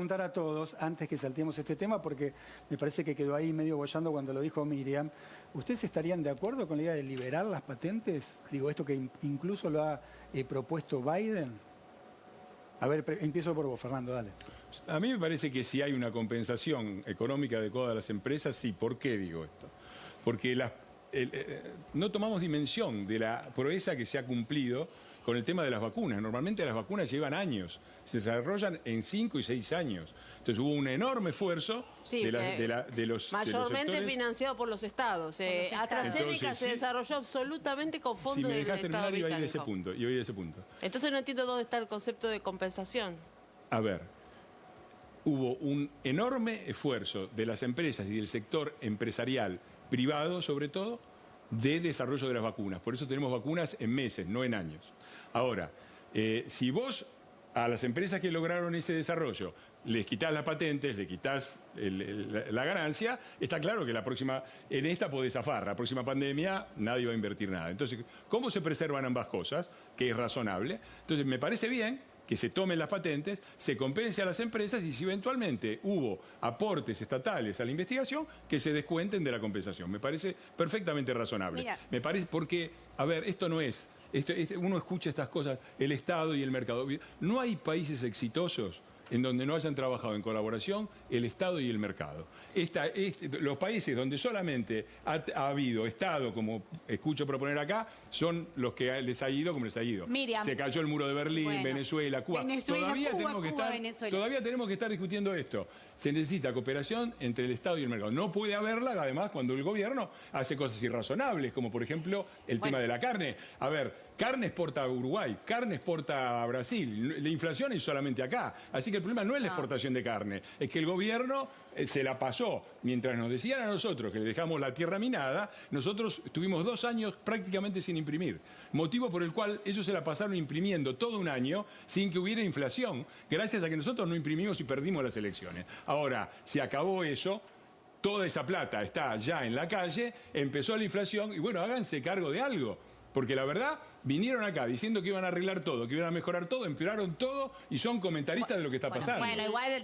preguntar a todos, antes que saltemos este tema, porque me parece que quedó ahí medio boyando cuando lo dijo Miriam. ¿Ustedes estarían de acuerdo con la idea de liberar las patentes? Digo, esto que incluso lo ha propuesto Biden. A ver, empiezo por vos, Fernando, dale. A mí me parece que si hay una compensación económica adecuada a las empresas, sí. ¿Por qué digo esto? Porque no tomamos dimensión de la proeza que se ha cumplido con el tema de las vacunas. Normalmente las vacunas llevan años, se desarrollan en 5 y 6 años. Entonces hubo un enorme esfuerzo de los mayormente sectores. Financiado por los estados. AstraZeneca se desarrolló absolutamente con fondos del Estado terminar, iba a ir a británico. ese punto. Entonces no entiendo dónde está el concepto de compensación. A ver, hubo un enorme esfuerzo de las empresas y del sector empresarial, privado sobre todo, de desarrollo de las vacunas. Por eso tenemos vacunas en meses, no en años. Ahora, si vos a las empresas que lograron ese desarrollo les quitas las patentes, le quitas la ganancia, está claro que en esta podés zafar, la próxima pandemia nadie va a invertir nada. Entonces, ¿cómo se preservan ambas cosas? Que es razonable. Entonces, me parece bien que se tomen las patentes, se compense a las empresas y si eventualmente hubo aportes estatales a la investigación, que se descuenten de la compensación. Me parece perfectamente razonable. Mira. Me parece porque, a ver, esto no es... uno escucha estas cosas, el Estado y el mercado. No hay países exitosos en donde no hayan trabajado en colaboración el Estado y el mercado. Los países donde solamente ha habido Estado, como escucho proponer acá, son los que les ha ido como les ha ido. Miriam. Se cayó el muro de Berlín, Bueno. Venezuela, Cuba. Todavía tenemos que estar discutiendo esto. Se necesita cooperación entre el Estado y el mercado. No puede haberla, además, cuando el gobierno hace cosas irrazonables, como por ejemplo el tema de la carne. A ver, carne exporta a Uruguay, carne exporta a Brasil. La inflación es solamente acá. Así que el problema no es la exportación de carne, es que el gobierno se la pasó. Mientras nos decían a nosotros que le dejamos la tierra minada, nosotros tuvimos 2 años prácticamente sin imprimir. Motivo por el cual ellos se la pasaron imprimiendo todo un año sin que hubiera inflación, gracias a que nosotros no imprimimos y perdimos las elecciones. Ahora, se acabó eso. Toda esa plata está ya en la calle, empezó la inflación y bueno, háganse cargo de algo. Porque la verdad, vinieron acá diciendo que iban a arreglar todo, que iban a mejorar todo, empeoraron todo y son comentaristas de lo que está pasando. Bueno, igual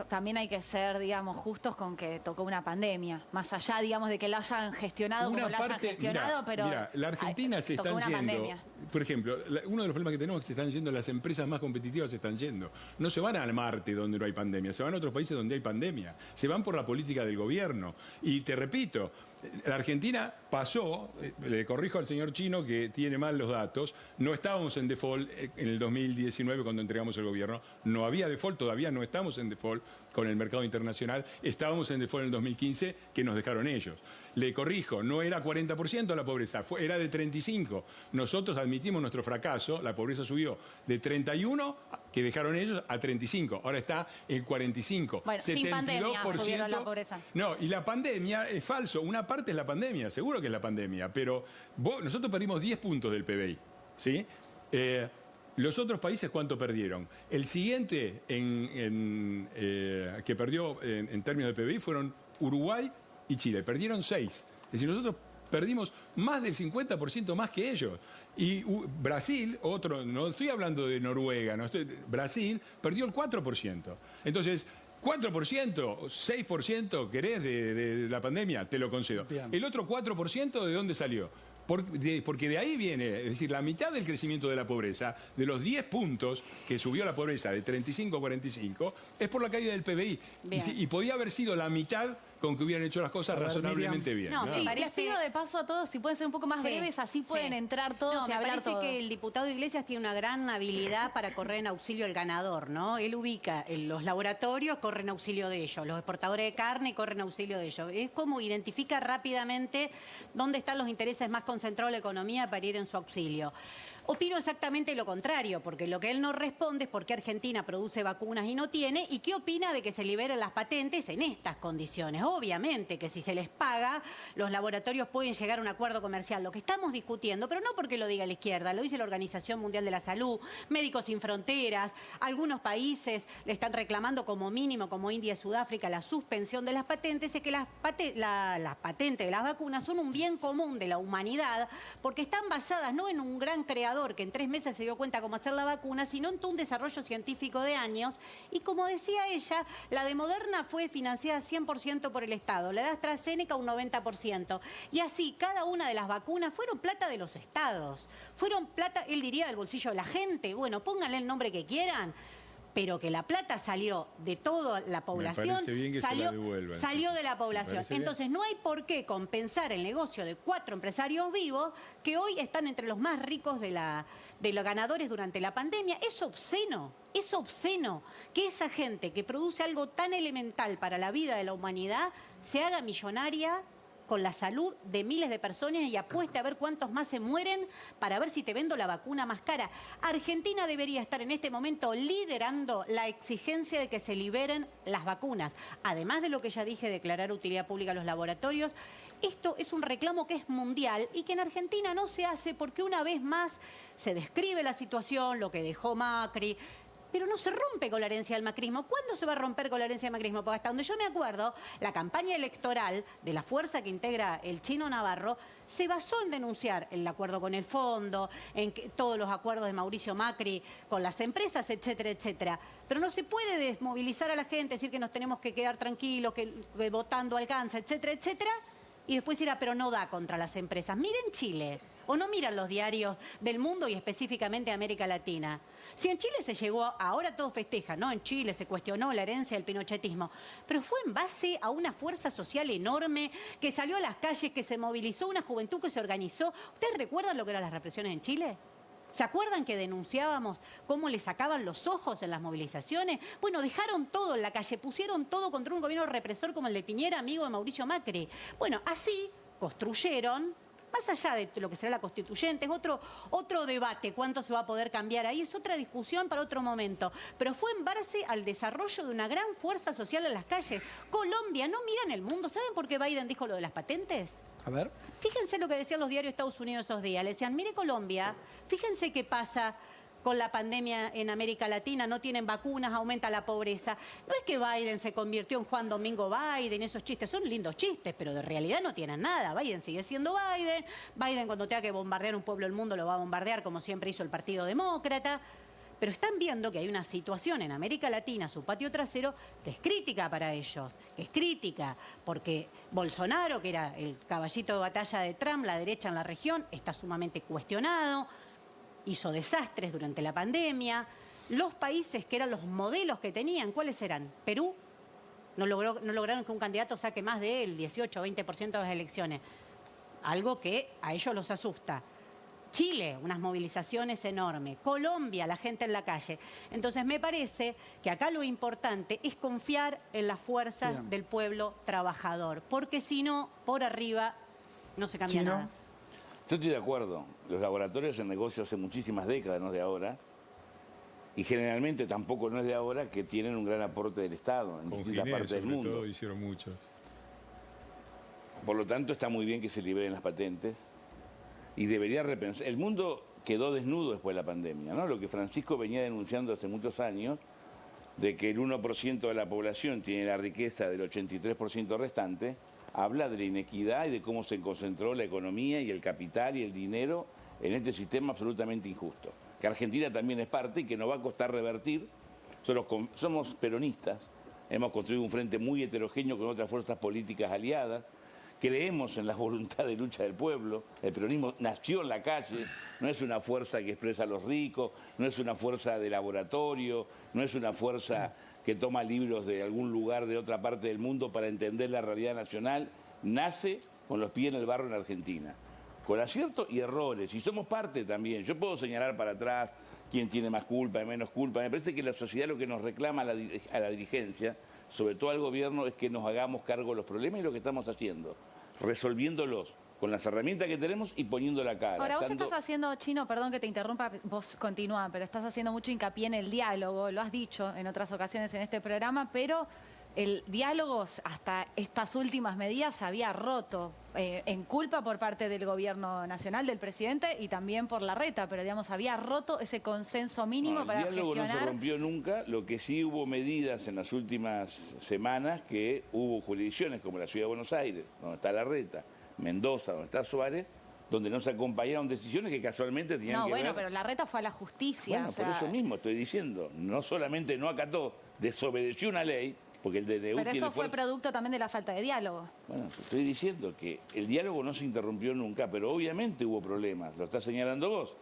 también hay que ser, digamos, justos con que tocó una pandemia. Más allá, digamos, de que lo hayan gestionado como lo hayan gestionado, pero... Mira, la Argentina se están yendo... Pandemia. Por ejemplo, uno de los problemas que tenemos es que se están yendo, las empresas más competitivas se están yendo. No se van al Marte donde no hay pandemia, se van a otros países donde hay pandemia. Se van por la política del gobierno. Y te repito, la Argentina pasó, le corrijo al señor Chino que tiene mal los datos, no estábamos en default en el 2019 cuando entregamos el gobierno, no había default, todavía no estamos en default con el mercado internacional, estábamos en default en el 2015 que nos dejaron ellos. Le corrijo, no era 40% la pobreza, era de 35%. Nosotros admitimos nuestro fracaso, la pobreza subió de 31 que dejaron ellos a 35, ahora está en 45. Bueno, 72%, sin pandemia subieron la pobreza. No, y la pandemia es falso, una parte es la pandemia, seguro que es la pandemia, pero nosotros perdimos 10 puntos del PBI, ¿sí? Los otros países, ¿cuánto perdieron? El siguiente que perdió en términos de PBI fueron Uruguay y Chile, perdieron 6. Es decir, nosotros perdimos más del 50% más que ellos. Y Brasil, no estoy hablando de Noruega, Brasil perdió el 4%. Entonces, 4%, 6% querés de la pandemia, te lo concedo. Bien. El otro 4%, ¿de dónde salió? Porque de ahí viene, es decir, la mitad del crecimiento de la pobreza, de los 10 puntos que subió la pobreza de 35 a 45, es por la caída del PBI. Y podía haber sido la mitad con que hubieran hecho las cosas razonablemente bien. No, sí, les pido de paso a todos, si pueden ser un poco más breves, así pueden entrar todos y hablar todos. Me parece que el diputado Iglesias tiene una gran habilidad para correr en auxilio al ganador, ¿no? Él ubica los laboratorios, corre en auxilio de ellos, los exportadores de carne corren en auxilio de ellos. Es como identifica rápidamente dónde están los intereses más concentrados de la economía para ir en su auxilio. Opino exactamente lo contrario, porque lo que él no responde es por qué Argentina produce vacunas y no tiene, y qué opina de que se liberen las patentes en estas condiciones. Obviamente que si se les paga, los laboratorios pueden llegar a un acuerdo comercial. Lo que estamos discutiendo, pero no porque lo diga la izquierda, lo dice la Organización Mundial de la Salud, Médicos Sin Fronteras, algunos países le están reclamando como mínimo, como India y Sudáfrica, la suspensión de las patentes, es que las patentes de las vacunas son un bien común de la humanidad, porque están basadas no en un gran creador ganador que en 3 meses se dio cuenta cómo hacer la vacuna, sino en todo un desarrollo científico de años. Y como decía ella, la de Moderna fue financiada 100% por el Estado, la de AstraZeneca un 90%. Y así, cada una de las vacunas fueron plata de los estados, fueron plata, él diría, del bolsillo de la gente. Bueno, pónganle el nombre que quieran, pero que la plata salió de toda la población, salió de la población. Entonces no hay por qué compensar el negocio de 4 empresarios vivos que hoy están entre los más ricos de los ganadores durante la pandemia. Es obsceno que esa gente que produce algo tan elemental para la vida de la humanidad se haga millonaria con la salud de miles de personas y apueste a ver cuántos más se mueren para ver si te vendo la vacuna más cara. Argentina debería estar en este momento liderando la exigencia de que se liberen las vacunas. Además de lo que ya dije, declarar utilidad pública a los laboratorios. Esto es un reclamo que es mundial y que en Argentina no se hace porque una vez más se describe la situación, lo que dejó Macri, pero no se rompe con la herencia del macrismo. ¿Cuándo se va a romper con la herencia del macrismo? Porque hasta donde yo me acuerdo, la campaña electoral de la fuerza que integra el Chino Navarro se basó en denunciar el acuerdo con el fondo, en que todos los acuerdos de Mauricio Macri con las empresas, etcétera, etcétera. Pero no se puede desmovilizar a la gente, decir que nos tenemos que quedar tranquilos, que votando alcanza, etcétera, etcétera, y después dirá, pero no da contra las empresas. Miren Chile, o no miran los diarios del mundo y específicamente América Latina. Si en Chile se llegó, ahora todos festejan, ¿no? En Chile se cuestionó la herencia del pinochetismo, pero fue en base a una fuerza social enorme que salió a las calles, que se movilizó, una juventud que se organizó. ¿Ustedes recuerdan lo que eran las represiones en Chile? ¿Se acuerdan que denunciábamos cómo le sacaban los ojos en las movilizaciones? Bueno, dejaron todo en la calle, pusieron todo contra un gobierno represor como el de Piñera, amigo de Mauricio Macri. Bueno, así construyeron, más allá de lo que será la constituyente, es otro debate, cuánto se va a poder cambiar ahí, es otra discusión para otro momento. Pero fue en base al desarrollo de una gran fuerza social en las calles. Colombia, no miran el mundo. ¿Saben por qué Biden dijo lo de las patentes? A ver. Fíjense lo que decían los diarios de Estados Unidos esos días. Le decían, mire Colombia, fíjense qué pasa con la pandemia en América Latina, no tienen vacunas, aumenta la pobreza. No es que Biden se convirtió en Juan Domingo Biden, esos chistes son lindos chistes, pero de realidad no tienen nada. Biden sigue siendo Biden. Biden cuando tenga que bombardear un pueblo del mundo lo va a bombardear como siempre hizo el Partido Demócrata. Pero están viendo que hay una situación en América Latina, su patio trasero, que es crítica para ellos, que es crítica, porque Bolsonaro, que era el caballito de batalla de Trump, la derecha en la región, está sumamente cuestionado, hizo desastres durante la pandemia. Los países que eran los modelos que tenían, ¿cuáles eran? Perú, no lograron que un candidato saque más del 18 o 20% de las elecciones, algo que a ellos los asusta. Chile, unas movilizaciones enormes. Colombia, la gente en la calle. Entonces me parece que acá lo importante es confiar en las fuerzas del pueblo trabajador, porque si no, por arriba no se cambia nada. Yo estoy de acuerdo. Los laboratorios en negocio hace muchísimas décadas, no es de ahora. Y generalmente tampoco no es de ahora que tienen un gran aporte del Estado en distintas partes del mundo. Todo hicieron muchos. Por lo tanto, está muy bien que se liberen las patentes. Y debería repensar. El mundo quedó desnudo después de la pandemia, ¿no? Lo que Francisco venía denunciando hace muchos años, de que el 1% de la población tiene la riqueza del 83% restante, habla de la inequidad y de cómo se concentró la economía y el capital y el dinero en este sistema absolutamente injusto. Que Argentina también es parte y que nos va a costar revertir. Somos peronistas, hemos construido un frente muy heterogéneo con otras fuerzas políticas aliadas. Creemos en la voluntad de lucha del pueblo. El peronismo nació en la calle, no es una fuerza que expresa a los ricos, no es una fuerza de laboratorio, no es una fuerza que toma libros de algún lugar de otra parte del mundo para entender la realidad nacional. Nace con los pies en el barro en Argentina, con aciertos y errores, y somos parte también. Yo puedo señalar para atrás quién tiene más culpa y menos culpa. Me parece que la sociedad lo que nos reclama a la dirigencia, sobre todo al gobierno, es que nos hagamos cargo de los problemas y lo que estamos haciendo, resolviéndolos con las herramientas que tenemos y poniendo la cara. Ahora, vos estás haciendo, Chino, perdón que te interrumpa, vos continúa, pero estás haciendo mucho hincapié en el diálogo, lo has dicho en otras ocasiones en este programa, pero el diálogo hasta estas últimas medidas se había roto en culpa por parte del gobierno nacional, del presidente y también por Larreta, pero digamos, había roto ese consenso mínimo para gestionar. El diálogo no se rompió nunca, lo que sí hubo medidas en las últimas semanas que hubo jurisdicciones como la Ciudad de Buenos Aires, donde está Larreta, Mendoza, donde está Suárez, donde no se acompañaron decisiones que casualmente tenían que ver... No, bueno, pero Larreta fue a la justicia. Bueno, por eso mismo estoy diciendo. No solamente no acató, desobedeció una ley, porque el DNU... Pero eso fue producto también de la falta de diálogo. Bueno, estoy diciendo que el diálogo no se interrumpió nunca, pero obviamente hubo problemas, lo estás señalando vos.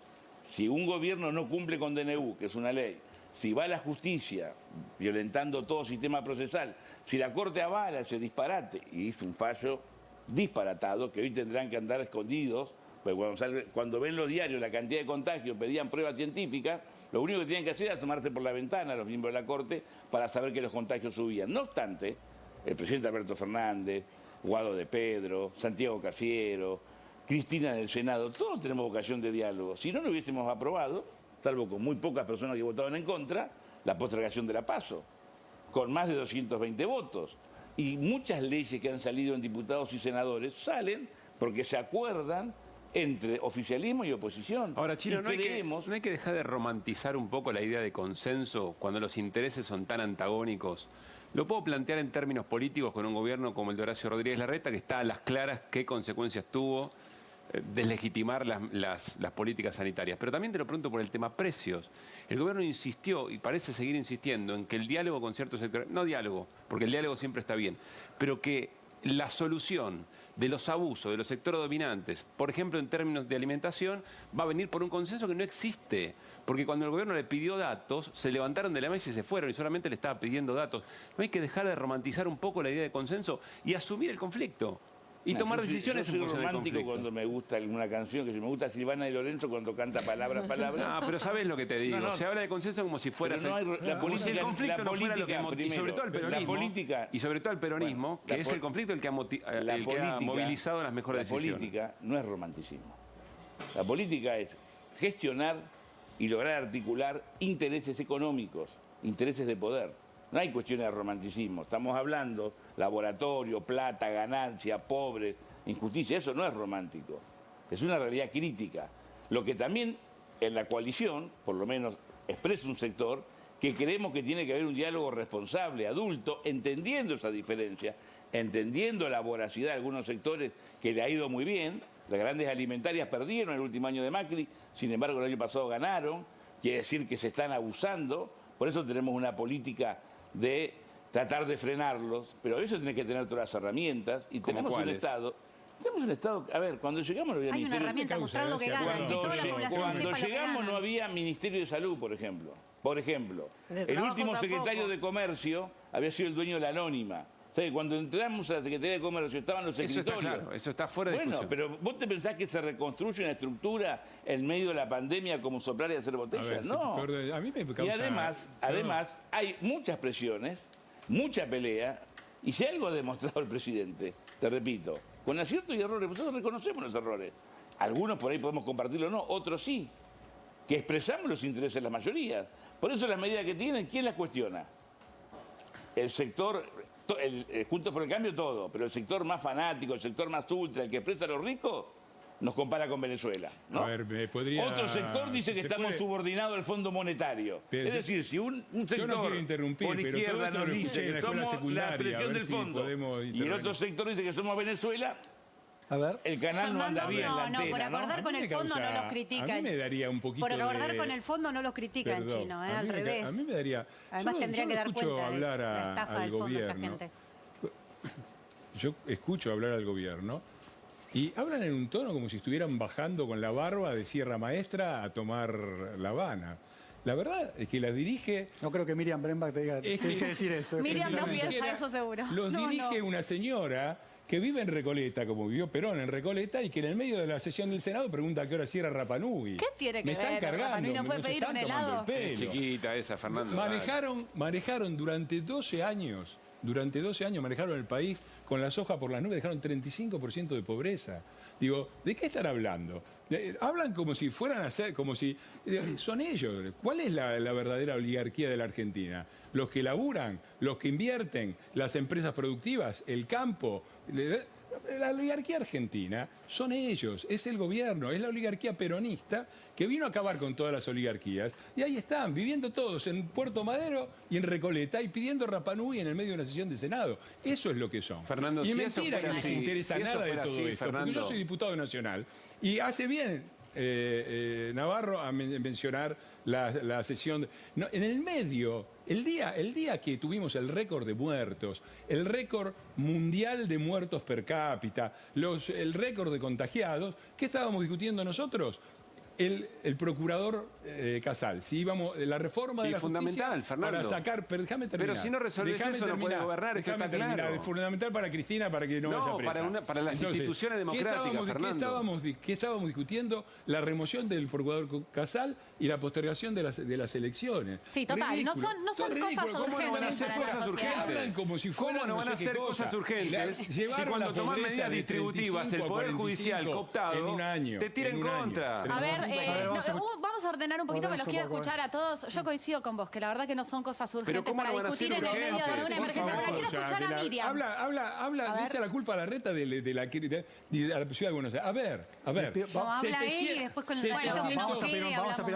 Si un gobierno no cumple con DNU, que es una ley, si va a la justicia violentando todo sistema procesal, si la Corte avala ese disparate y hizo un fallo disparatado, que hoy tendrán que andar escondidos, porque cuando ven los diarios la cantidad de contagios, pedían pruebas científicas, lo único que tienen que hacer es asomarse por la ventana los miembros de la Corte para saber que los contagios subían. No obstante, el presidente Alberto Fernández, Guado de Pedro, Santiago Cafiero, Cristina del Senado, todos tenemos vocación de diálogo. Si no, lo hubiésemos aprobado, salvo con muy pocas personas que votaban en contra, la postergación de la PASO, con más de 220 votos. Y muchas leyes que han salido en diputados y senadores salen porque se acuerdan entre oficialismo y oposición. Ahora, Chino, no hay que dejar de romantizar un poco la idea de consenso cuando los intereses son tan antagónicos. Lo puedo plantear en términos políticos con un gobierno como el de Horacio Rodríguez Larreta, que está a las claras qué consecuencias tuvo deslegitimar las políticas sanitarias. Pero también te lo pregunto por el tema precios. El gobierno insistió, y parece seguir insistiendo, en que el diálogo con ciertos sectores, no diálogo, porque el diálogo siempre está bien, pero que la solución de los abusos de los sectores dominantes, por ejemplo en términos de alimentación, va a venir por un consenso que no existe. Porque cuando el gobierno le pidió datos, se levantaron de la mesa y se fueron y solamente le estaba pidiendo datos. No hay que dejar de romantizar un poco la idea de consenso y asumir el conflicto. Y tomar decisiones en función del conflicto. Romántico cuando me gusta alguna canción, que si me gusta Silvana y Lorenzo cuando canta palabra. No, pero sabes lo que te digo. Se habla de consenso como si fuera... como si el conflicto no fuera lo que... Y sobre todo el peronismo. Y sobre todo el peronismo, que es el conflicto el que ha movilizado las mejores decisiones. La política no es romanticismo. La política es gestionar y lograr articular intereses económicos, intereses de poder. No hay cuestiones de romanticismo. Estamos hablando laboratorio, plata, ganancia, pobres, injusticia. Eso no es romántico. Es una realidad crítica. Lo que también en la coalición, por lo menos expresa un sector, que creemos que tiene que haber un diálogo responsable, adulto, entendiendo esa diferencia, entendiendo la voracidad de algunos sectores que le ha ido muy bien. Las grandes alimentarias perdieron el último año de Macri, sin embargo el año pasado ganaron. Quiere decir que se están abusando. Por eso tenemos una política de tratar de frenarlos, pero a veces tenés que tener todas las herramientas y tenemos un Estado. Tenemos un Estado, a ver, cuando llegamos no había Hay una herramienta mostrando que gana, que toda la población cuando llegamos no había Ministerio de Salud, por ejemplo. Por ejemplo, el último secretario de Comercio había sido el dueño de la Anónima. O sea, cuando entramos a la Secretaría de Comercio estaban los escritorios. Eso está claro, eso está fuera de discusión. Bueno, pero ¿vos te pensás que se reconstruye una estructura en medio de la pandemia como soplar y hacer botellas? Ver, no. A mí me causa... Y además hay muchas presiones, mucha pelea, y si algo ha demostrado el presidente, te repito, con aciertos y errores, nosotros reconocemos los errores. Algunos por ahí podemos compartirlo o no, otros sí, que expresamos los intereses de la mayoría. Por eso las medidas que tienen, ¿quién las cuestiona? El sector... Juntos por el Cambio todo, pero el sector más fanático, el sector más ultra, el que expresa a los ricos, nos compara con Venezuela, ¿no? A ver, Otro sector dice que estamos subordinados al Fondo Monetario. Es decir, si un sector yo no quiero interrumpir, por izquierda nos dice que somos la expresión del si fondo y el otro sector dice que somos Venezuela, a ver. el canal no anda bien. No, por acordar con el fondo no los critican. A mí me daría un poquito por acordar con el fondo no los critican, Chino, al revés. A mí me daría... Además tendrían que dar cuenta de hablar la estafa del fondo esta gente. Yo escucho hablar al gobierno y hablan en un tono como si estuvieran bajando con la barba de Sierra Maestra a tomar La Habana. La verdad es que la dirige... No creo que Miriam Brembach te diga que decir eso. Miriam no piensa eso seguro. Los dirige una señora que vive en Recoleta, como vivió Perón en Recoleta, y que en el medio de la sesión del Senado pregunta a qué hora cierra Rapa Nui. ¿Qué tiene que ver? Me están cargando. ¿No puede pedir un helado? Chiquita esa, Fernando. Manejaron durante 12 años manejaron el país con la soja por las nubes, dejaron 35% de pobreza. Digo, ¿de qué están hablando? Hablan como si fueran a ser, como si... Son ellos. ¿Cuál es la verdadera oligarquía de la Argentina? Los que laburan, los que invierten, las empresas productivas, el campo. La oligarquía argentina son ellos, es el gobierno, es la oligarquía peronista que vino a acabar con todas las oligarquías. Y ahí están, viviendo todos en Puerto Madero y en Recoleta y pidiendo Rapa Nui en el medio de una sesión de Senado. Eso es lo que son. Fernando, y si mentira que eso fuera no les así, interesa si eso nada de fuera todo así, esto. Fernando. Porque yo soy diputado nacional y hace bien Navarro a mencionar la sesión. No, en el medio, el día que tuvimos el récord de muertos, el récord mundial de muertos per cápita, el récord de contagiados, ¿qué estábamos discutiendo nosotros? El procurador Casal, si íbamos la reforma de la fundamental, justicia Fernando. para sacar, pero déjame terminar. Pero si no resolvés eso, no podés gobernar, esto está claro. Es fundamental para Cristina, para que no vaya presa. Para las instituciones democráticas, Fernando. ¿Qué estábamos discutiendo? La remoción del procurador Casal y la postergación de las elecciones. Sí, total. Ridículo. No son cosas ¿Cómo no van a urgentes hacer para la cosas sociedad. urgentes? Hablan como si fueran ¿Cómo no van a hacer cosas urgentes si cuando tomás medidas distributivas el Poder Judicial cooptado te tira en contra? A ver, vamos a ordenar un poquito, me los quiero escuchar a todos. Yo coincido con vos, que la verdad que no son cosas urgentes para discutir en el medio de una emergencia. Pero la quiero escuchar a Miriam. Habla, le echa la culpa a la reta de la ciudad de Buenos Aires. A ver. No, habla él y después con el Vamos a pedir,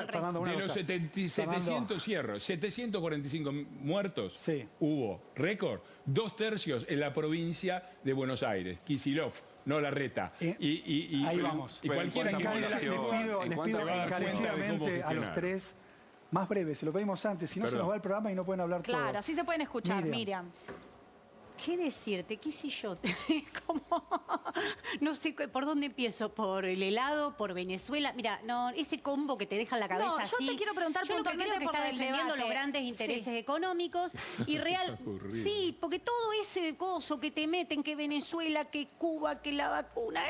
Fernando, de los 745 muertos, sí, hubo récord, 2/3 en la provincia de Buenos Aires, Kicillof, no la reta. Ahí vamos. Y cualquiera que les pido encarecidamente a los tres, más breves, se lo pedimos antes, si no se nos va el programa y no pueden hablar todo. Claro, así se pueden escuchar, Miriam. ¿Qué decirte? ¿Qué sé yo? No sé por dónde empiezo. ¿Por el helado? ¿Por Venezuela? Mira, no, ese combo que te deja en la cabeza así. Yo te quiero preguntar puntualmente que por está el defendiendo debate. los grandes intereses económicos y sí, porque todo ese coso que te meten, que Venezuela, que Cuba, que la vacuna,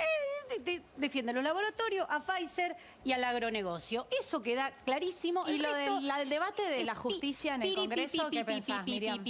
defienden los laboratorios, a Pfizer y al agronegocio. Eso queda clarísimo. Y lo del debate de la justicia en el Congreso, ¿qué pensás, Miriam?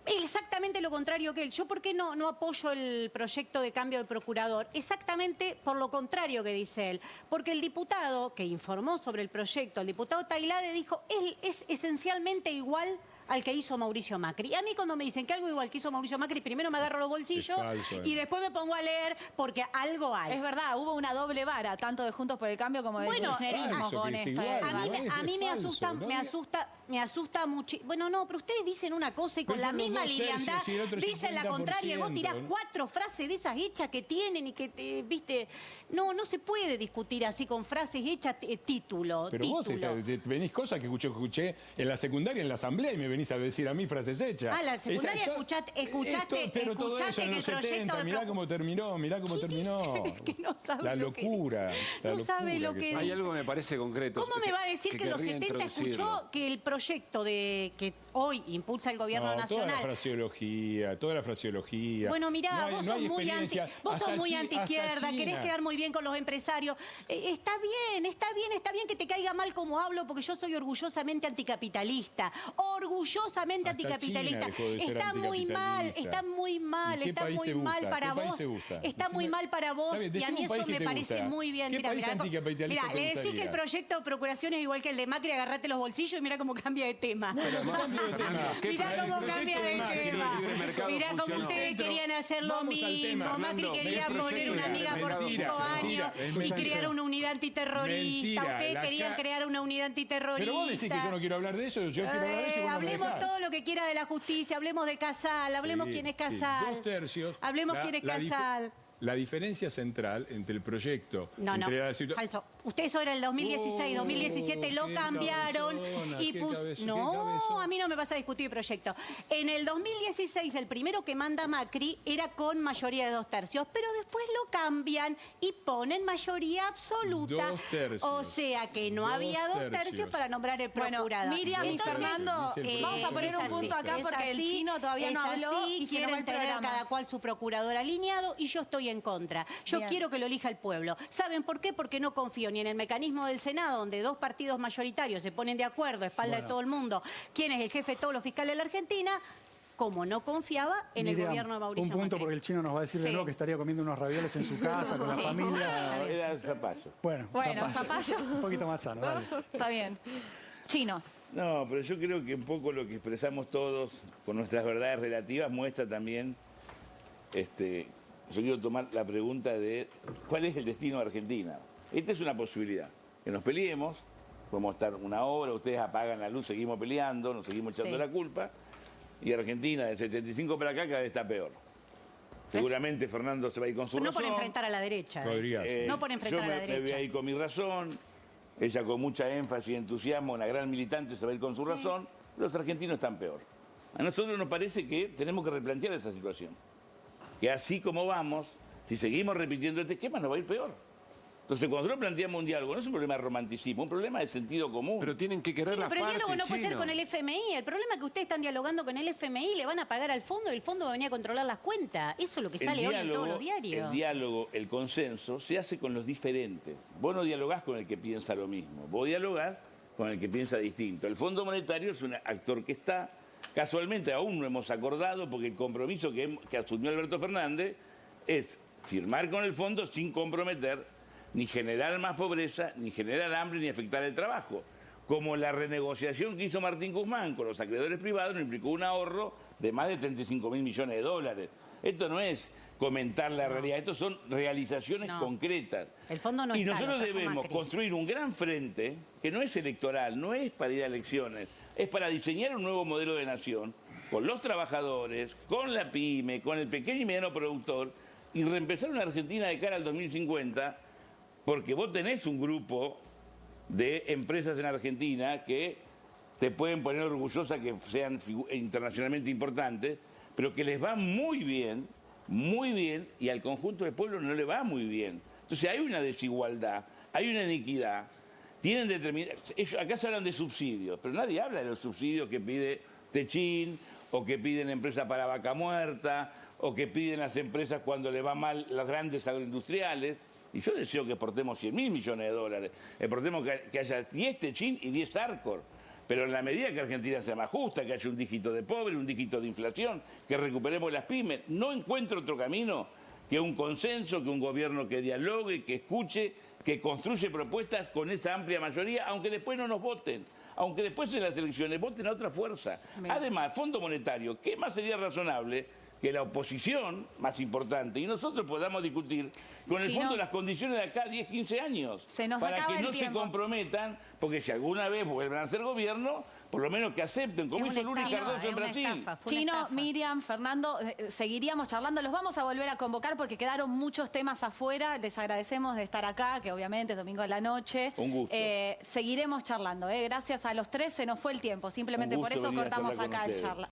Exactamente lo contrario que él. ¿Yo por qué no apoyo el proyecto de cambio de procurador? Exactamente por lo contrario que dice él. Porque el diputado que informó sobre el proyecto, el diputado Tailade, dijo, él es esencialmente igual al que hizo Mauricio Macri. Y a mí cuando me dicen que algo igual que hizo Mauricio Macri, primero me agarro los bolsillos y después me pongo a leer porque algo hay. Es verdad, hubo una doble vara, tanto de Juntos por el Cambio como de kirchnerismo con esto. A mí me asusta mucho. Bueno, no, pero ustedes dicen una cosa y con la misma liviandad dicen la contraria. Vos tirás 4 frases de esas hechas que tienen y que, viste, no se puede discutir así con frases hechas, título. Pero vos venís cosas que escuché en la secundaria, en la asamblea, y me venís a decir a mí frases hechas. Ah, la secundaria escuchaste que el proyecto de... Mirá cómo terminó. Que no sabe la locura. No sabe lo que Hay dice. algo que me parece concreto. ¿Cómo me va a decir que en los 70 escuchó que el proyecto que hoy impulsa el gobierno nacional... Toda la fraseología. Bueno, mirá, vos sos muy anti-izquierda, querés quedar muy bien con los empresarios. Está bien que te caiga mal como hablo, porque yo soy orgullosamente anticapitalista. Orgullosamente anticapitalista. Está muy mal para vos. Está muy mal para vos y a mí eso me parece muy bien. Mira, le decís que el proyecto de procuración es igual que el de Macri, agarrate los bolsillos y mira cómo cambia de tema. Mirá cómo cambia de tema. Mirá cómo ustedes querían hacer lo mismo. Macri quería poner una amiga por 5 años y crear una unidad antiterrorista. Ustedes querían crear una unidad antiterrorista. Pero vos decís que yo no quiero hablar de eso, yo quiero hablar de eso. Hablemos todo lo que quiera de la justicia, hablemos de Casal, hablemos quién es Casal. 2/3. Hablemos quién es Casal. La diferencia central entre el proyecto... falso. Ustedes sobre el 2016, 2017 lo cambiaron y a mí no me vas a discutir el proyecto. En el 2016, el primero que manda Macri era con mayoría de 2/3, pero después lo cambian y ponen mayoría absoluta. 2/3. O sea que no había 2/3 para nombrar el procurador. Bueno, Miriam y Fernando, vamos a poner un punto acá porque el chino todavía no habló y quieren tener cada cual su procurador alineado y yo estoy en contra. Yo quiero que lo elija el pueblo. ¿Saben por qué? Porque no confío ni en el mecanismo del Senado, donde 2 partidos mayoritarios se ponen de acuerdo a espalda de todo el mundo, quién es el jefe de todos los fiscales de la Argentina, como no confiaba en el gobierno de Mauricio Macri. Un punto porque el chino nos va a decir de nuevo que estaría comiendo unos ravioles en su casa con la familia. Era zapallo. Bueno, zapallo. Un poquito más sano, dale. Está bien. Chino. No, pero yo creo que un poco lo que expresamos todos con nuestras verdades relativas muestra también yo quiero tomar la pregunta de ¿cuál es el destino de Argentina? Esta es una posibilidad. Que nos peleemos, podemos estar una hora, ustedes apagan la luz, seguimos peleando, nos seguimos echando la culpa, y Argentina del 75 para acá cada vez está peor. Seguramente Fernando se va a ir con su razón. No por enfrentar a la derecha. No por enfrentar a la derecha. Yo me voy a ir con mi razón. Ella con mucha énfasis y entusiasmo, una gran militante, se va a ir con su razón. Los argentinos están peor. A nosotros nos parece que tenemos que replantear esa situación. Que así como vamos, si seguimos repitiendo este esquema, nos va a ir peor. Entonces, cuando nosotros planteamos un diálogo, no es un problema de romanticismo, es un problema de sentido común. Pero tienen que querer las pero el partes, diálogo no puede ser con el FMI. El problema es que ustedes están dialogando con el FMI, le van a pagar al fondo y el fondo va a venir a controlar las cuentas. Eso es lo que sale hoy en todos los diarios. El diálogo, el consenso, se hace con los diferentes. Vos no dialogás con el que piensa lo mismo, vos dialogás con el que piensa distinto. El Fondo Monetario es un actor que está, casualmente aún no hemos acordado, porque el compromiso que asumió Alberto Fernández es firmar con el fondo sin comprometer ni generar más pobreza, ni generar hambre, ni afectar el trabajo. Como la renegociación que hizo Martín Guzmán con los acreedores privados no implicó un ahorro de más de 35.000 millones de dólares. Esto no es comentar la realidad, esto son realizaciones concretas. El fondo no y está, nosotros debemos construir un gran frente que no es electoral, no es para ir a elecciones, es para diseñar un nuevo modelo de nación con los trabajadores, con la pyme, con el pequeño y mediano productor y reempezar una Argentina de cara al 2050. Porque vos tenés un grupo de empresas en Argentina que te pueden poner orgullosa que sean internacionalmente importantes, pero que les va muy bien, y al conjunto del pueblo no le va muy bien. Entonces hay una desigualdad, hay una iniquidad. Acá se hablan de subsidios, pero nadie habla de los subsidios que pide Techín, o que piden empresas para vaca muerta, o que piden las empresas cuando le va mal las grandes agroindustriales. Y yo deseo que exportemos 100.000 millones de dólares, exportemos que haya 10 Techín y 10 Arcor. Pero en la medida que Argentina sea más justa, que haya un dígito de pobre, un dígito de inflación, que recuperemos las pymes, no encuentro otro camino que un consenso, que un gobierno que dialogue, que escuche, que construye propuestas con esa amplia mayoría, aunque después no nos voten, aunque después en las elecciones voten a otra fuerza. Bien. Además, Fondo Monetario, ¿qué más sería razonable que la oposición, más importante, y nosotros podamos discutir con el fondo las condiciones de acá 10, 15 años, para que no se comprometan, porque si alguna vez vuelven a ser gobierno, por lo menos que acepten, como hizo Lula y Cardoso en Brasil. Chino, Miriam, Fernando, seguiríamos charlando. Los vamos a volver a convocar porque quedaron muchos temas afuera. Les agradecemos de estar acá, que obviamente es domingo a la noche. Un gusto. Seguiremos charlando. Gracias a los tres, se nos fue el tiempo. Simplemente por eso cortamos acá el charla.